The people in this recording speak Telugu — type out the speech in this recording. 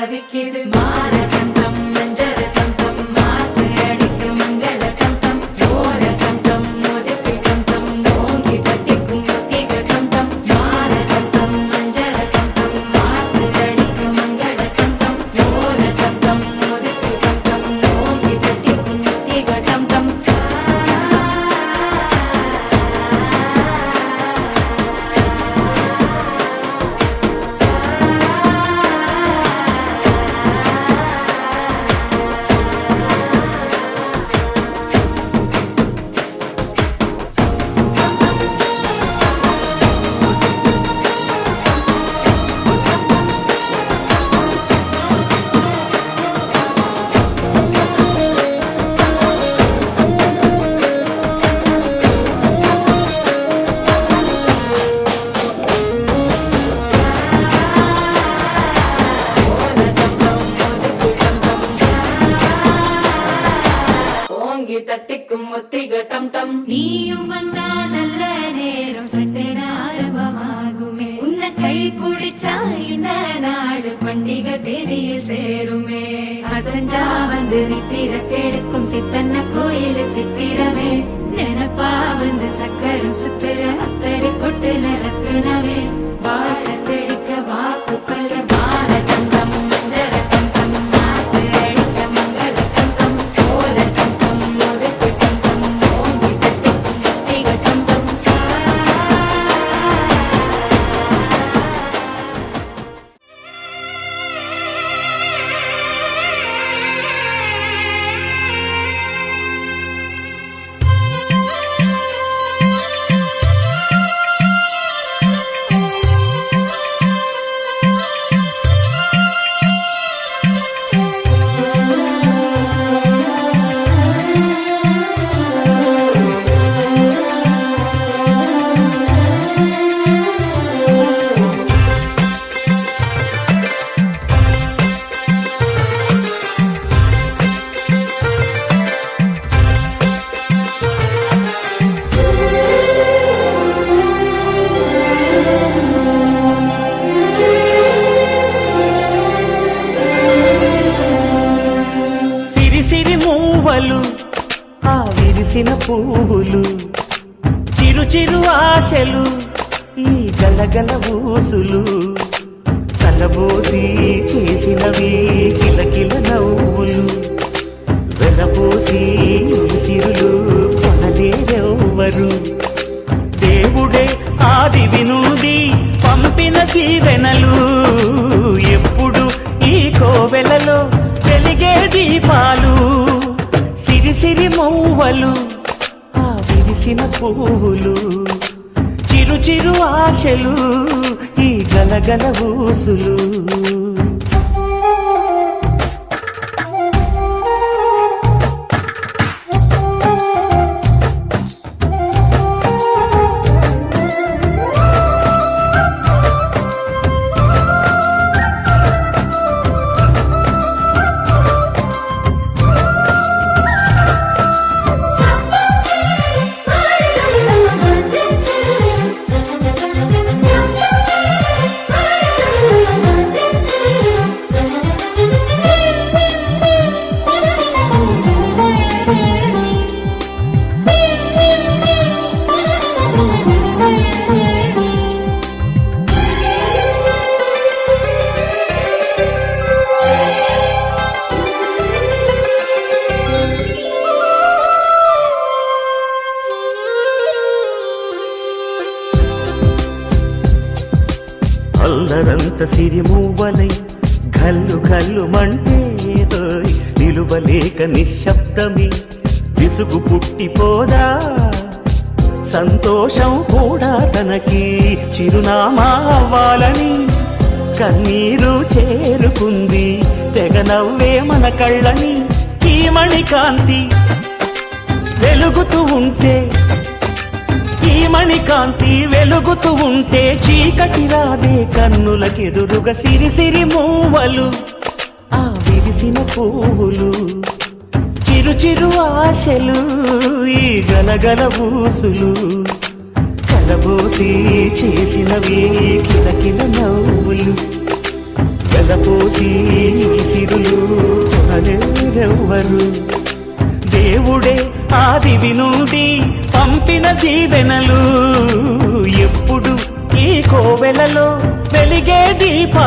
தவிக்குது மாற கண்டம் மஞ்சர கண்டம் மாத்து அடிக்கு மங்கள கண்டம் ஓர கண்டம் மோதிப்பி கண்டம் ஓங்கி தட்டிக்கும் முத்திக கண்டம் மாற கண்டம் மஞ்சர கண்டம் மாத்து அடிக்கு மங்கள கண்டம் ஓர கண்டம் மோதிப்பி கண்டம் ஓங்கி தட்டிக்கும் முத்திக கண்டம் தட்டிக்கும் முத்திக டம் டம் நீயும் வந்தா நல்ல நேரம் சட்டென ஆரம்பமாகுமே உன்னை கை பிடிச்சா இந்த நாடு பண்டிகை தேதியில் சேருமே அசஞ்சா வந்து நித்திர கெடுக்கும் சித்தன்ன கோயில் சித்திரமே நினப்பா வந்து சக்கரம் சுத்துற அத்தரை கொட்டு நிறக்குனவே வாழ செழிக்க வாக்கு பல்ல பால தந்தம் மஞ்சர தந்தம் மாத்து அடிக்க மங்கள தந்தம் ஓல தந்தம் மோதிப்பி தந்தம் ஓங்கி தட்டிக்கும் முத்திக தந்தம் ఆ విరిసిన పువ్వులు చిరు చిరు ఆశలు ఈ గలగల ఊసులు కలబోసి చేసినవి కిలకిల నవ్వులు వెలబోసి సిరులు కొనలేరెవ్వరు దేవుడే ఆదివి నుండి పంపిన దీవెనలు ఎప్పుడు ఈ కోవెలలో వెలిగే దీపాలు సిరి మౌవలు ఆ విరిసిన పువ్వులు చిరు చిరు ఆశలు ఈ గలగల ఊసులు అల్లరంత సిరిమూవలై గల్లు గల్లు మంటే నిలువలేక నిశ్శబ్దమి విసుగు పుట్టిపోదా సంతోషం కూడా తనకి చిరునామా అవ్వాలని కన్నీరు చేరుకుంది తెగ నవ్వే మన కళ్ళని ఈ మణికాంతి వెలుగుతూ ఉంటే ఈ మణికాంతి వెలుగుతూ ఉంటే చీకటి రాదే కన్నులకెదురుగా సిరి సిరి మూవలు ఆ విరిసిన పువ్వులు చిరు చిరు ఆశలు ఈ గలగల ఊసులు కలబోసి చేసినవి కిలకిల నవ్వులు వెలపోసి సిరులు కొనలేరెవ్వరు దేవుడే ఆదివి నుండి పంపిన దీవెనలు ఎప్పుడు ఈ కోవెలలో వెలిగే దీప